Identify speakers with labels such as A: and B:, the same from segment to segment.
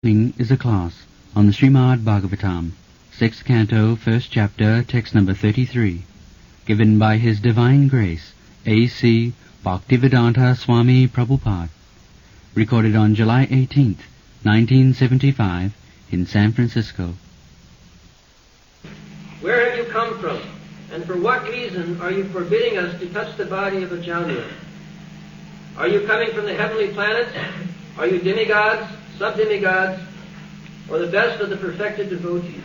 A: Is a class on the Srimad Bhagavatam, 6th Canto, 1st Chapter, text number 33, given by His Divine Grace, A.C. Bhaktivedanta Swami Prabhupada, recorded on July 18th, 1975, in San Francisco.
B: Where have you come from, and for what reason are you forbidding us to touch the body of Ajamila? Are you coming from the heavenly planets? Are you demigods, sub-demigods, or the best of the perfected devotees?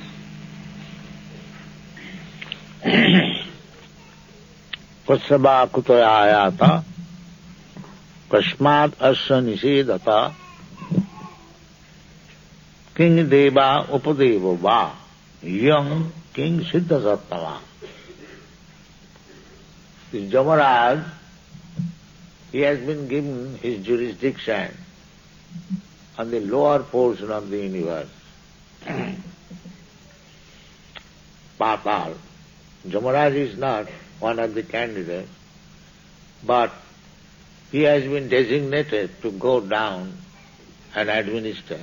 C: Kasaba kutayayata kasmat asya nisedata king deva upadevo va young king siddha sattva. This Jamaraj, he has been given his jurisdiction on the lower portion of the universe, Patal. Jamaraj is not one of the candidates, but he has been designated to go down and administer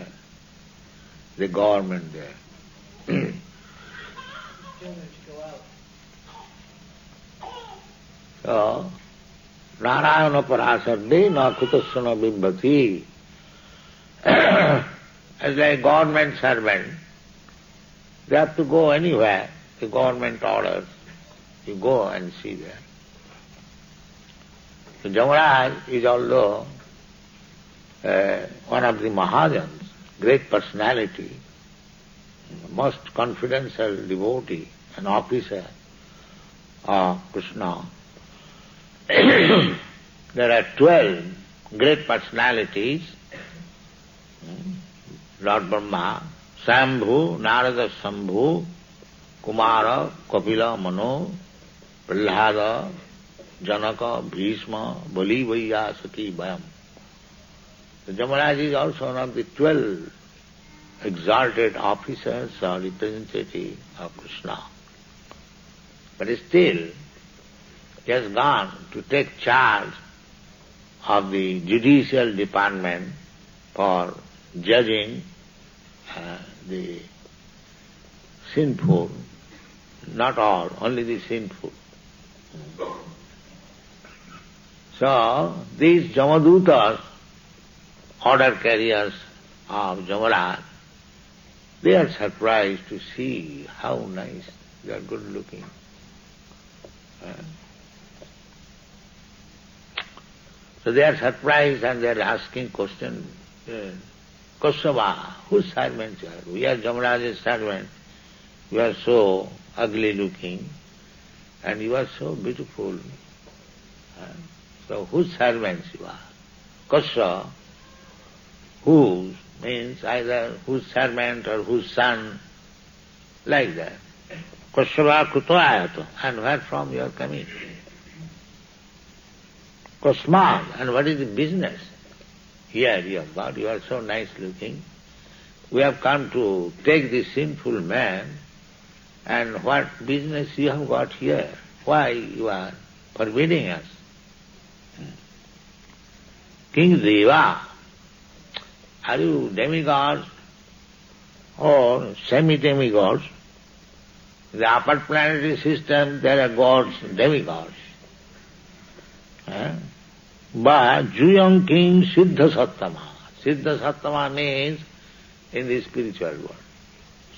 C: the government there. So, Narayana parasarde na kutasana bimbati. As a government servant, they have to go anywhere, the government orders, you go and see there. So Jamaraj is also one of the Mahajans, great personality, most confidential devotee, an officer of Krishna. There are 12 great personalities, Lord Brahma, Sambhu, Narada Sambhu, Kumara, Kapila, Mano, Prahlada, Janaka, Bhishma, Bali, Vaiyasaki, Bhayam. The Jamaraj is also one of the 12 exalted officers or representatives of Krishna. But still, he has gone to take charge of the judicial department for judging the sinful, not all, only the sinful. So, these Jamadutas, order carriers of Jamaraj, they are surprised to see how nice, they are good looking. So they are surprised and they are asking questions. Kosava, whose servants you are? We are Jamaraj's servants. You are so ugly looking and you are so beautiful. So whose servants you are? Kosa, whose means either whose servant or whose son, like that. Kosava kuto ayato, and where from you are coming? Kosman, and what is the business? Here you have got, you are so nice looking. We have come to take this sinful man, and what business you have got here? Why you are forbidding us? King Deva, are you demigods or semi-demigods? In the upper planetary system there are gods, demigods. But Juyang King Siddha Sattama. Siddha Sattama means in the spiritual world.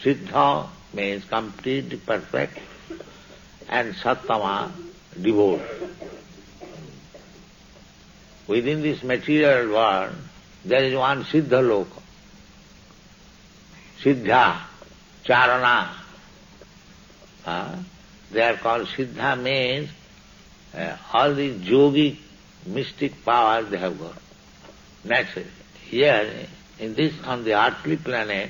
C: Siddha means complete, perfect, and Sattama, devout. Within this material world, there is one Siddha Loka. Siddha, Charana. They are called Siddha means all these yogic, mystic powers they have got. Naturally. Here, in this, on the earthly planet,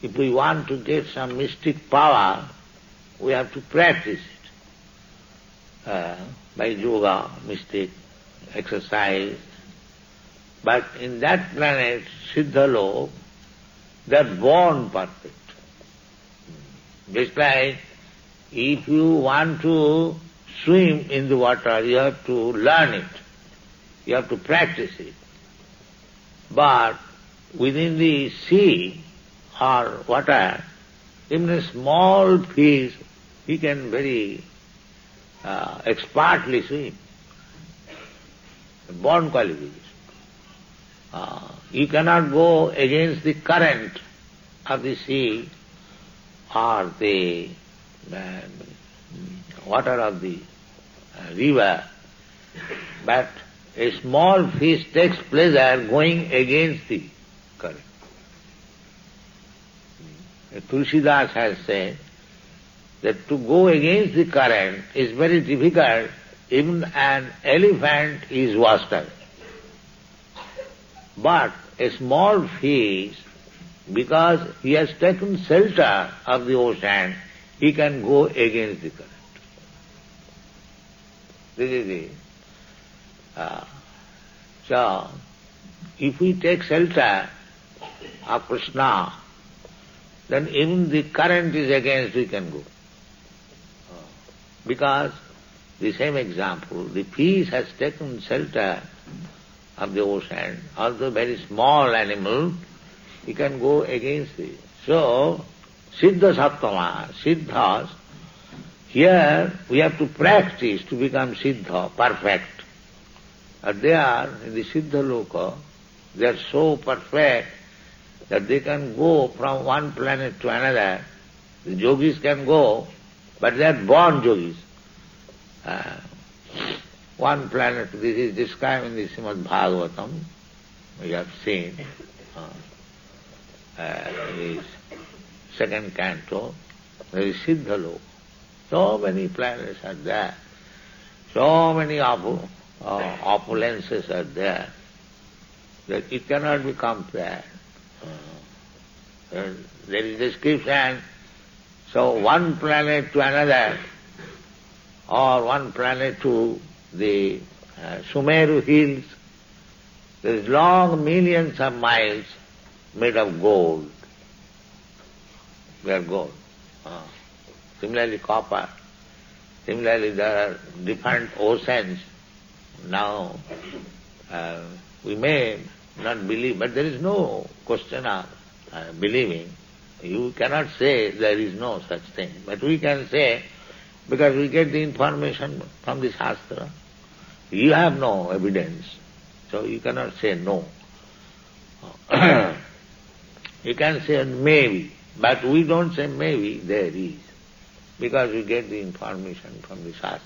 C: if we want to get some mystic power, we have to practice it by yoga, mystic exercise. But in that planet, Siddha-lok, they are born perfect. Just like if you want to swim in the water, you have to learn it. You have to practice it. But within the sea or water, even a small fish, he can very expertly swim. Born qualification. You cannot go against the current of the sea or the water of the river, but a small fish takes pleasure going against the current. Tulsidas has said that to go against the current is very difficult. Even an elephant is washed away. But a small fish, because he has taken shelter of the ocean, he can go against the current. This is the... so, if we take shelter of Krishna, then even the current is against, we can go. Because the same example, the fish has taken shelter of the ocean, although very small animal, he can go against it. So, Siddha Sattama, Siddhas, here we have to practice to become Siddha, perfect. And they are, in the Siddha Loka, they are so perfect that they can go from one planet to another. The yogis can go, but they are born yogis. One planet, this is described in the Srimad Bhagavatam, we have seen, this second canto, there is Siddhaloka. So many planets are there, so many opulences are there, that it cannot be compared. There is description, so one planet to another, or one planet to the Sumeru hills, there is long millions of miles made of gold. They are gold. Similarly copper. Similarly there are different oceans. Now we may not believe, but there is no question of believing. You cannot say there is no such thing, but we can say, because we get the information from the Shastra. You have no evidence, so you cannot say no. You can say maybe, but we don't say maybe, there is, because we get the information from the Shastra.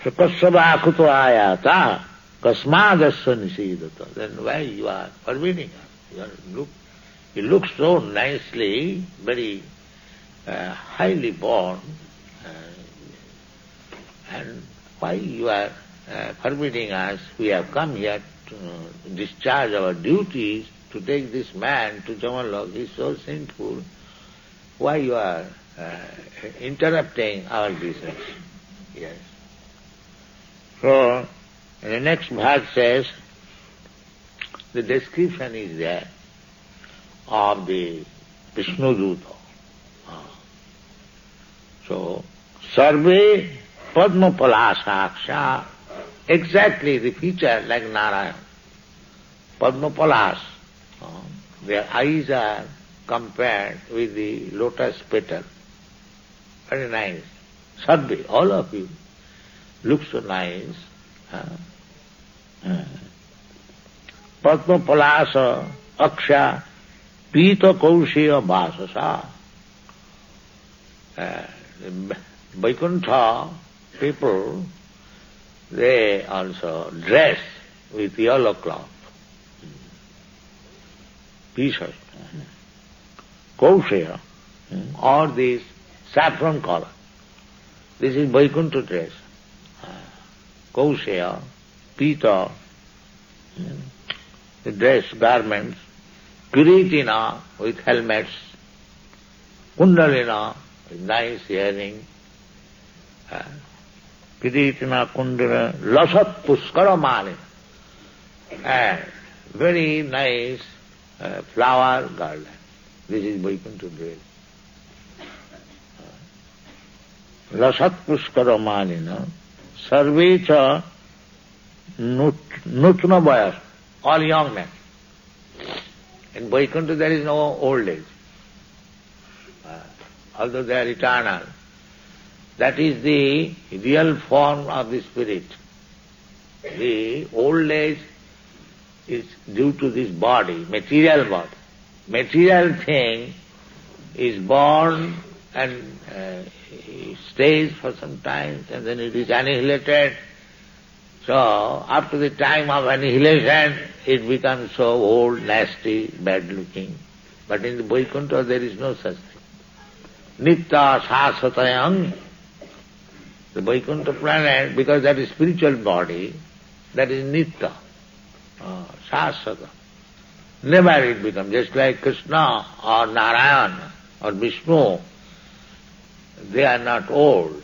C: So, kasava kuto ayata, kasmadasya nisidata. Then why you are forbidding us? You look so nicely, very highly born, and why you are forbidding us? We have come here to discharge our duties, to take this man to Jamalok. He is so sinful. Why you are interrupting our business? Yes. So, the next verse says, the description is there of the Vishnu Duta. So, Sarve Padma Palasaksha, exactly the feature like Narayan. Padma Palas, their eyes are compared with the lotus petal. Very nice. Sarve, all of you, look so nice. Padma Palasa Aksha Pita Kaushiya Vasasa. Vaikuntha people, they also dress with yellow cloth. Pieces. Kaushiya, or this saffron color. This is Vaikuntha dress. Kaushiya, Pita, the dress, garments, Kiritina with helmets, Kundalina with nice earring, Kiritina, Kundalina, Lasat Puskara Malina, and very nice flower garland. This is Vaikuntha dress. Lasat Puskara Malina, Sarvecha Nutna Bayas. all young men. In Vaikuntha there is no old age. Although they are eternal. That is the real form of the spirit. The old age is due to this body, material body. Material thing is born and stays for some time and then it is annihilated. So after the time of annihilation it becomes so old, nasty, bad looking. But in the Vaikuntha there is no such thing. Nitya sasatayam. The Vaikuntha planet, because that is spiritual body, that is nitya, sasata. Never it becomes, just like Krishna or Narayana or Vishnu, they are not old.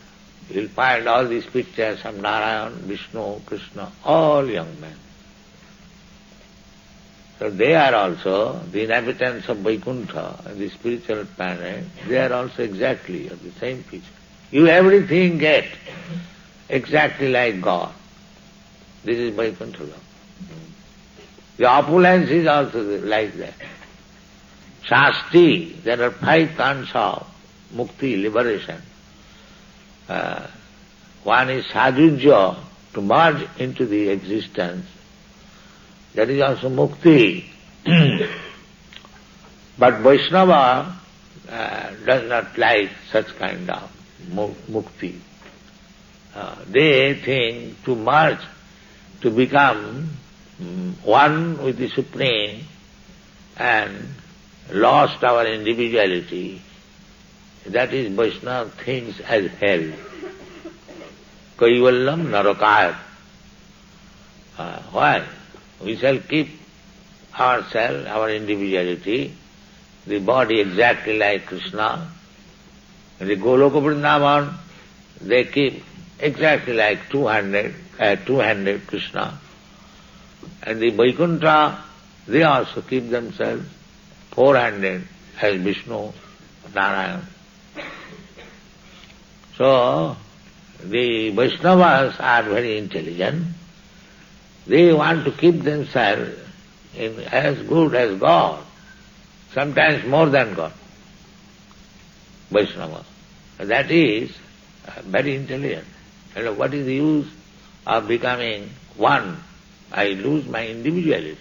C: You'll find all these pictures of Narayana, Vishnu, Krishna, all young men. So they are also, the inhabitants of Vaikuntha, the spiritual planet, they are also exactly of the same feature. You everything get exactly like God. This is Vaikuntha love. The opulence is also like that. Shasti, there are 5 kinds of mukti, liberation. One is sadhujya, to merge into the existence. That is also mukti. But Vaishnava does not like such kind of mukti. They think to merge, to become one with the Supreme and lost our individuality, that is Vaishnava thinks as hell. Kaivallam narakayat. Why? We shall keep ourselves, our individuality, the body exactly like Krishna. In the Goloka Vrindavan, they keep exactly like two-handed Krishna. And the Vaikuntha, they also keep themselves four-handed as Vishnu, Narayana. So, the Vaishnavas are very intelligent. They want to keep themselves in as good as God, sometimes more than God. Vaishnava. That is very intelligent. And what is the use of becoming one? I lose my individuality.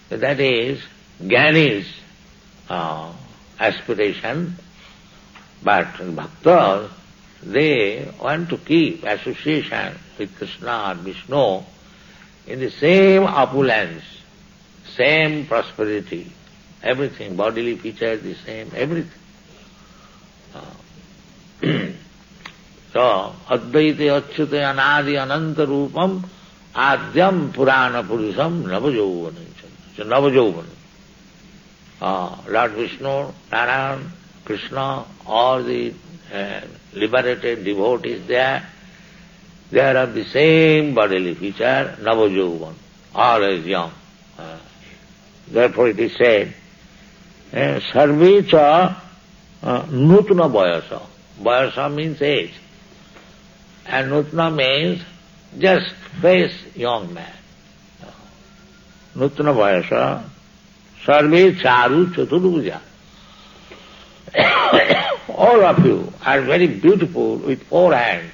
C: So that is Jnani's aspiration, but bhaktas, they want to keep association with Krishna or Vishnu in the same opulence, same prosperity, everything, bodily features the same, everything. So, Advaite Achyute Anadi Ananta Rupam Adyam Purana Purusham Navajovanam. So Navajovanam. Lord Vishnu, Narayana, Krishna, all the liberated devotees there, they are of the same bodily feature, Navajovan, always young. Therefore it is said, Sarve cha nutna bayasa. Bayasa means age. And nutna means just face young man. Nutna bayasa, sarve charu chaturbuja. All of you are very beautiful with 4 hands.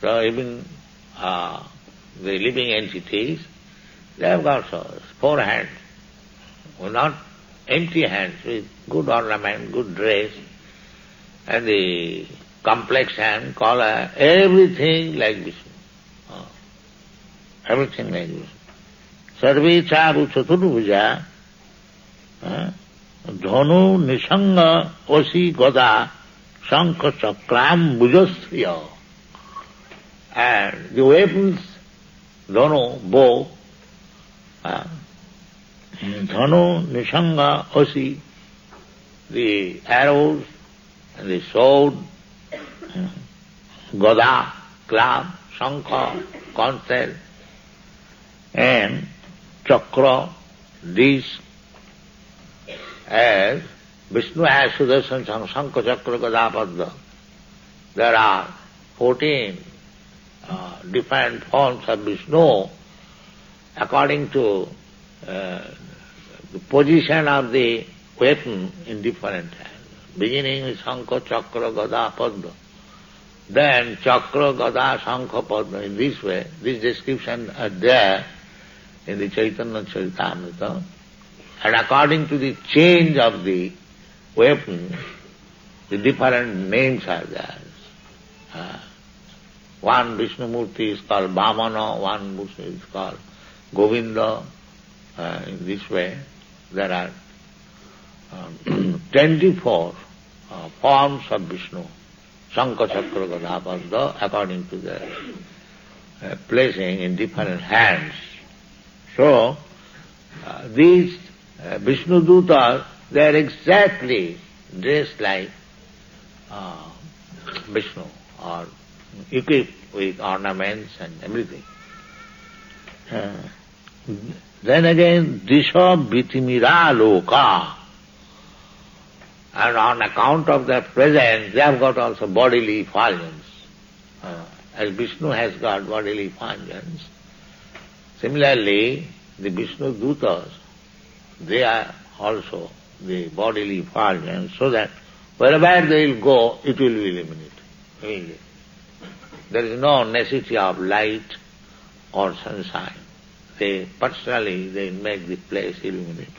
C: So even the living entities, they have got 4 hands. Not empty hands, with good ornament, good dress, and the complexion, color, everything like Vishnu. Everything like Vishnu. Sarve charu chaturbuja, dhanu nisanga osi goda shankha chakram bhujastriya. And the weapons, dhanu, bow, dhanu nisanga osi, the arrows, and the sword, gada, club, shankha, conch, and chakra, these, as Vishnu has Sudarshan Shankha Chakra Gada Padma. There are 14 different forms of Vishnu according to the position of the weapon in different hands. Beginning with Shankha, Chakra, Gada, Padma. Then Chakra, Gada, Shankha, Padma. In this way, this description are there in the Chaitanya Charitamrita. And according to the change of the weapon, the different names are there. One Vishnu Murti is called Vamana, one Vishnu is called Govinda. In this way, there are 24 forms of Vishnu, Shankha, Chakra, Gada, Padma, according to their placing in different hands. So, these Vishnu Dutas, they are exactly dressed like Vishnu, or equipped with ornaments and everything. Then again, Disha Vitimira Loka. And on account of their presence, they have got also bodily effulgence. As Vishnu has got bodily effulgence, similarly, the Vishnu Dutas, they are also the bodily effulgence, so that wherever they will go, it will be illuminated. There is no necessity of light or sunshine. They personally, they make the place illuminated.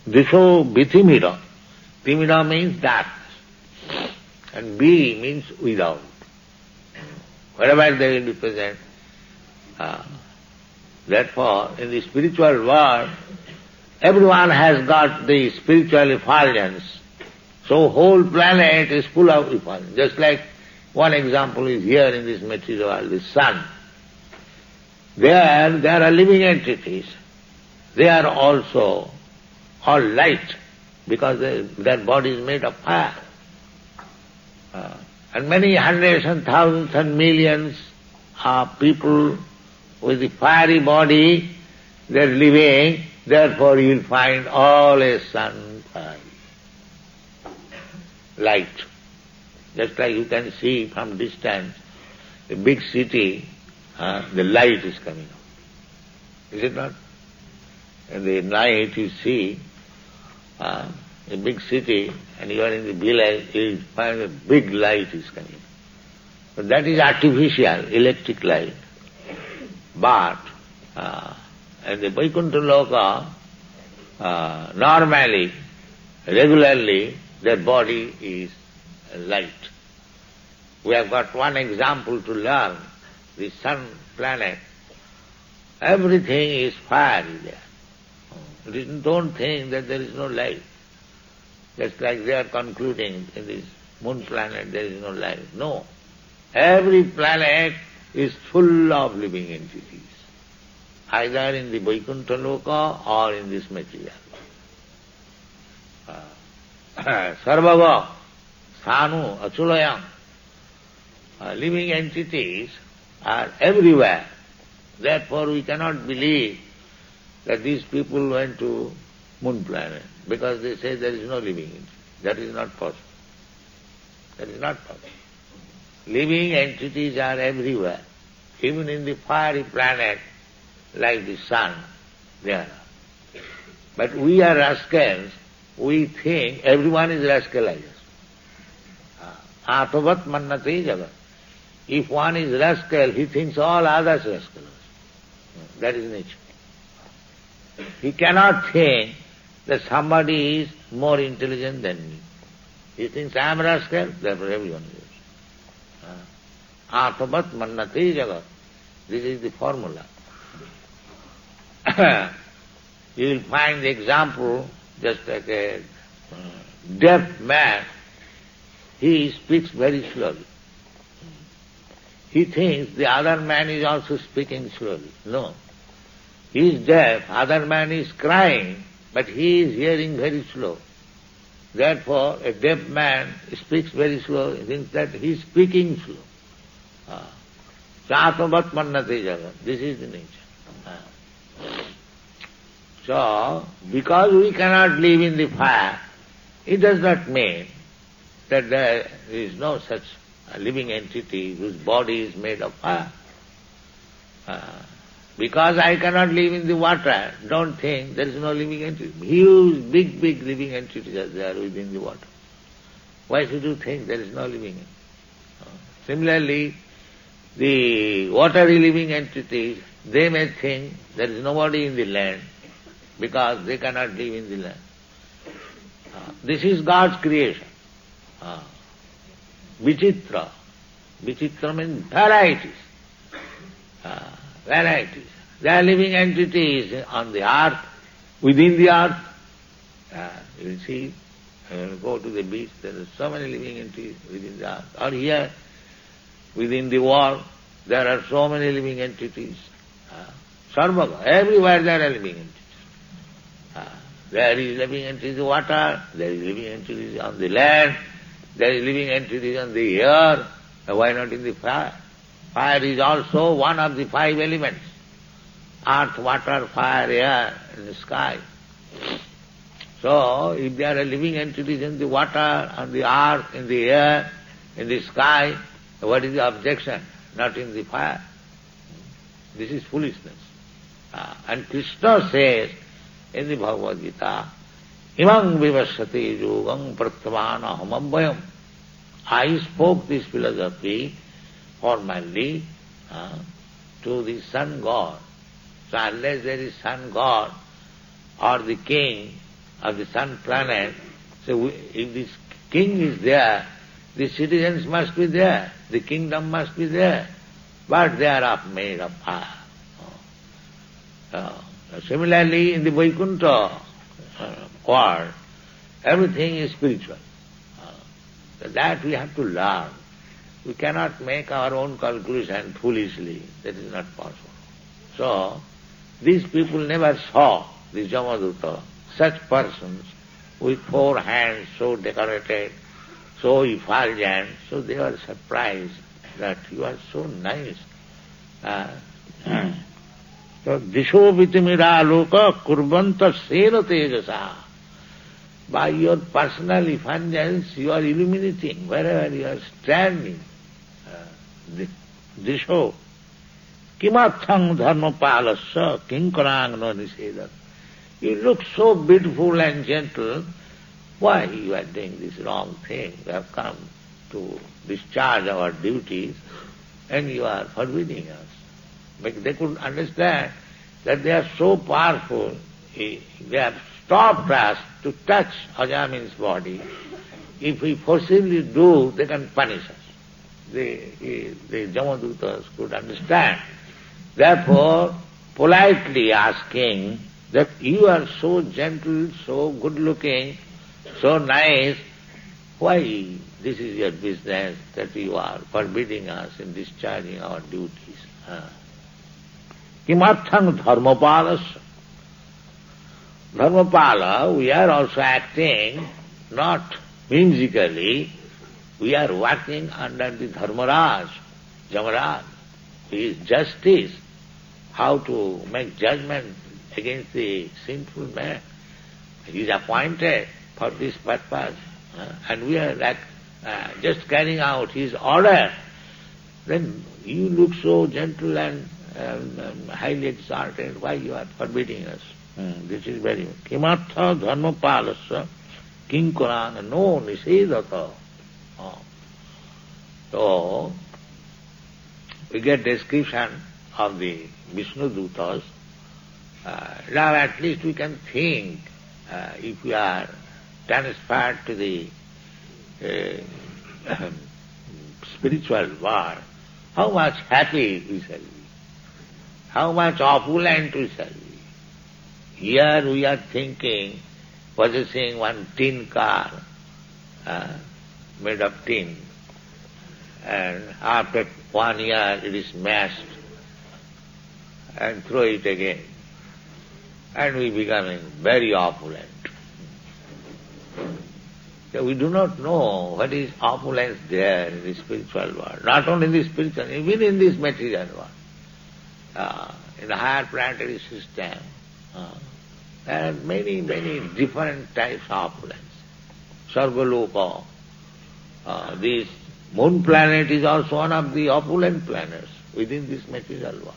C: Disho Vitimira. Timida means darkness, and B means without. Wherever they will be present. Therefore, in the spiritual world, everyone has got the spiritual effulgence. So whole planet is full of effulgence. Just like one example is here in this material world, the sun. There are living entities. They are also all light, because their body is made of fire. And many hundreds and thousands and millions of people with the fiery body, they are living, therefore you will find all a sun fire. Light. Just like you can see from distance, a big city, the light is coming out. Is it not? In the night you see a big city, and you are in the village, you find a big light is coming. But that is artificial, electric light. But in the Vaikuntha Loka, normally, regularly, their body is light. We have got one example to learn. The sun planet, everything is fiery there. Don't think that there is no light. Just like they are concluding in this moon planet there is no light. No. Every planet is full of living entities, either in the Vaikuntha Loka or in this material. Sarvava, Sanu, Achulayam. Living entities are everywhere. Therefore we cannot believe that these people went to moon planet, because they say there is no living entity. That is not possible. That is not possible. Living entities are everywhere. Even in the fiery planet, like the sun, they are. But we are rascals. We think everyone is rascal like us. Atavat mannate jagat. If one is rascal, he thinks all others rascals. That is nature. He cannot think that somebody is more intelligent than me. He thinks I am rascal, therefore everyone is. Atavat mannate jagat. This is the formula. You will find the example, just like a deaf man, he speaks very slowly. He thinks the other man is also speaking slowly. No. He is deaf, other man is crying, but he is hearing very slow. Therefore, a deaf man speaks very slow, he thinks that he is speaking slow. Chatavat mannate jagat. This is the nature. So, because we cannot live in the fire, it does not mean that there is no such living entity whose body is made of fire. Because I cannot live in the water, don't think there is no living entity. Huge, big living entities are there within the water. Why should you think there is no living entity? Similarly, the watery living entities, they may think there is nobody in the land because they cannot live in the land. This is God's creation. Vichitra. Vichitra means varieties. Varieties. There are living entities on the earth, within the earth. You will see, when you go to the beach, there are so many living entities within the earth. Or here, within the wall, there are so many living entities. Sarvaga, everywhere there are living entities. There is living entities in the water, there is living entities on the land, there is living entities on the air. Why not in the fire? Fire is also one of the 5 elements. Earth, water, fire, air, and the sky. So, if there are living entities in the water, on the earth, in the air, in the sky, what is the objection? Not in the fire. This is foolishness. And Krishna says in the Bhagavad Gita, Imam vivasate yogam pratavana hamabhayam. I spoke this philosophy formally to the sun god. So unless there is sun god or the king of the sun planet, so if this king is there, the citizens must be there, the kingdom must be there, but they are made of fire. Similarly, in the Vaikuntha world, everything is spiritual. That we have to learn. We cannot make our own calculation foolishly. That is not possible. So, these people never saw, the Jamaduta, such persons with 4 hands so decorated, so effulgent, so they were surprised that you are so nice. So, Disho vitimira loka kurbanta sena tejasa. By your personal effulgence, you are illuminating wherever you are standing. Disho kimathang dharma palasya kinkarang no nisedat. You look so beautiful and gentle. Why you are doing this wrong thing? We have come to discharge our duties and you are forbidding us. But they couldn't understand that they are so powerful. They have stopped us to touch Ajamila's body. If we forcibly do, they can punish us. The Jamadutas could understand. Therefore, politely asking that you are so gentle, so good-looking, so nice, why this is your business that you are forbidding us in discharging our duties? Kimarthang dharmapalasya. Dharmapala, we are also acting not whimsically, we are working under the Dharmaraj, Jamaraj. He is justice, how to make judgment against the sinful man. He is appointed for this purpose, and we are like just carrying out his order. Then you look so gentle and highly exalted, why you are forbidding us? This is very much. Kimartha dharma palasya kinkurana no nisedata. So, we get description of the Vishnu Dutas. Now at least we can think, if we are transferred to the spiritual world, how much happy we shall be, how much opulent we shall be. Here we are thinking, possessing one tin car, made of tin, and after 1 year it is smashed, and throw it again, and we becoming very opulent. So we do not know what is opulence there in the spiritual world, not only in the spiritual, even in this material world. In the higher planetary system, there are many, many different types of opulence. Sargaloka, this moon planet is also one of the opulent planets within this material world.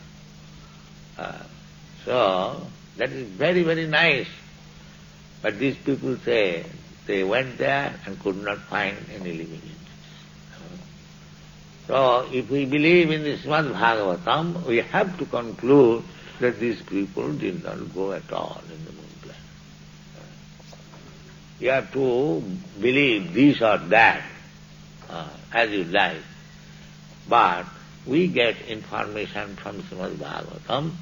C: So, that is very, very nice. But these people say they went there and could not find any living entities. So, if we believe in the Srimad Bhagavatam, we have to conclude that these people did not go at all in the moon planet. You have to believe this or that, as you like. But we get information from Srimad Bhagavatam.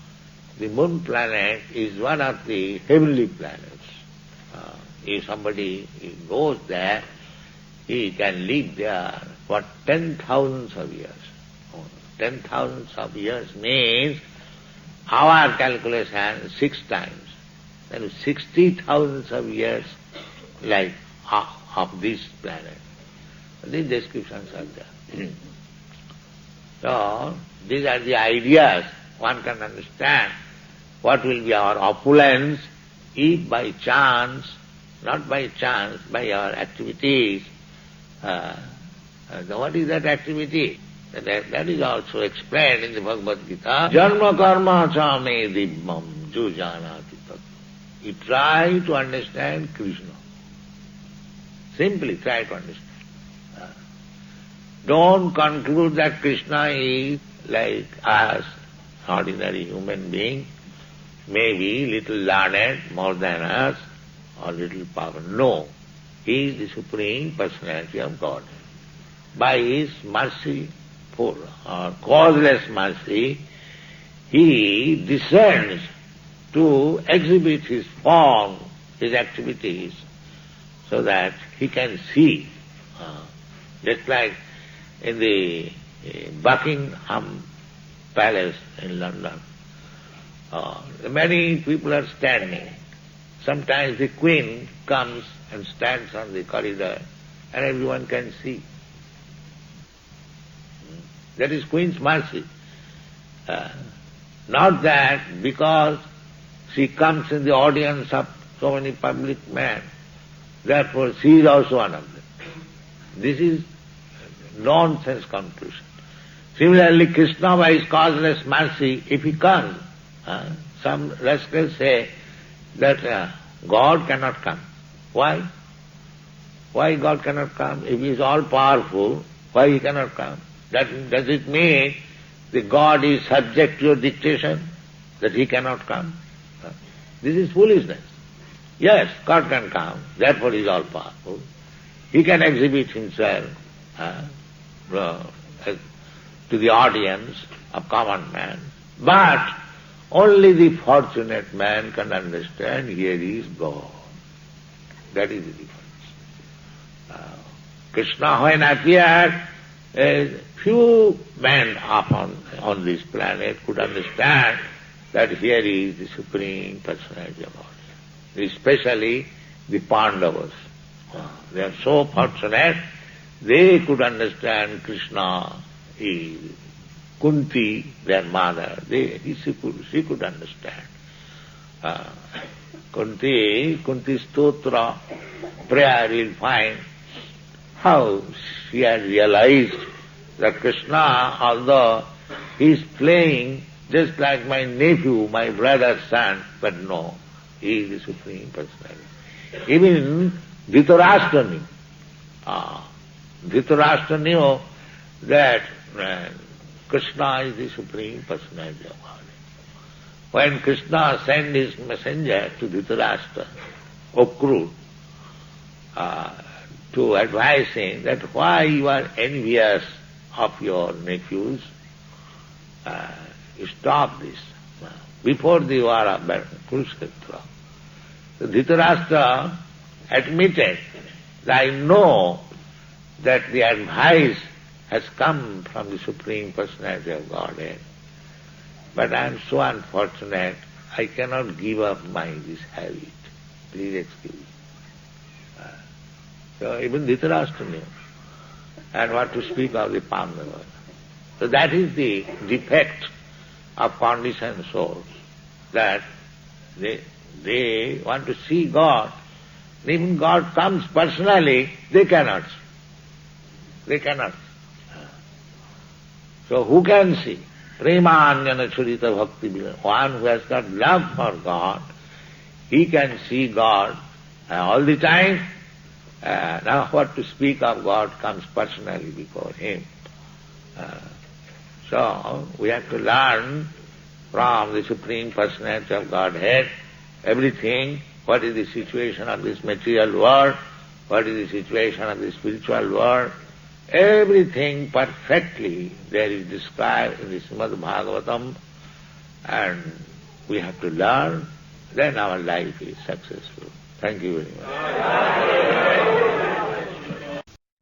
C: The moon planet is one of the heavenly planets. If somebody goes there, he can live there for 10,000 of years. 10,000 of years means our calculation 6 times. Then 60,000 of years like of this planet. These descriptions are there. So, these are the ideas. One can understand what will be our opulence if by chance, not by chance, by our activities. What is that activity? That is also explained in the Bhagavad Gita. Janma karma cha me dibbam jo janati tat. You try to understand Krishna. Simply try to understand. Don't conclude that Krishna is like us, ordinary human being, maybe little learned more than us, or little power. No. He is the Supreme Personality of God. By His mercy, or causeless mercy, He descends to exhibit His form, His activities, so that He can see. Just like in the Buckingham Palace in London, many people are standing. Sometimes the Queen comes and stands on the corridor and everyone can see. That is Queen's mercy. Not that because she comes in the audience of so many public men, therefore she is also one of them. This is nonsense conclusion. Similarly, Krishna by His causeless mercy, if He comes, some rascals say that God cannot come. Why? Why God cannot come? If He is all-powerful, why He cannot come? Does it mean that God is subject to your dictation, that He cannot come? This is foolishness. Yes, God can come, therefore He is all-powerful. He can exhibit Himself to the audience of common man, but only the fortunate man can understand here is God. That is the difference. Krishna, when appeared, few men on this planet could understand that here is the Supreme Personality of God. Especially the Pandavas. They are so fortunate, they could understand Krishna is Kunti, their mother. She could understand. Kunti Stotra prayer, you'll find how she had realized that Krishna, although he is playing just like my nephew, my brother's son, but no, he is the Supreme Personality. Even Dhritarashtra knew that Krishna is the Supreme Personality of God. When Krishna sent his messenger to Dhritarashtra, Okrut, to advise him that why you are envious of your nephews, stop this. Before the war of Kurukshetra, Dhritarashtra admitted that I know that the advice has come from the Supreme Personality of Godhead, but I am so unfortunate, I cannot give up this habit. Please excuse me. So even Dhritarashtra knew. And what to speak of the Pandavas. So that is the defect of conditioned souls, that they want to see God. Even God comes personally, they cannot see. They cannot see. So who can see? Premanjana Churita Bhakti, one who has got love for God, he can see God all the time. Now what to speak of God comes personally before him. So we have to learn from the Supreme Personality of Godhead everything, what is the situation of this material world, what is the situation of the spiritual world, everything perfectly there is described in the Srimad Bhagavatam, and we have to learn, then our life is successful. Thank you very much.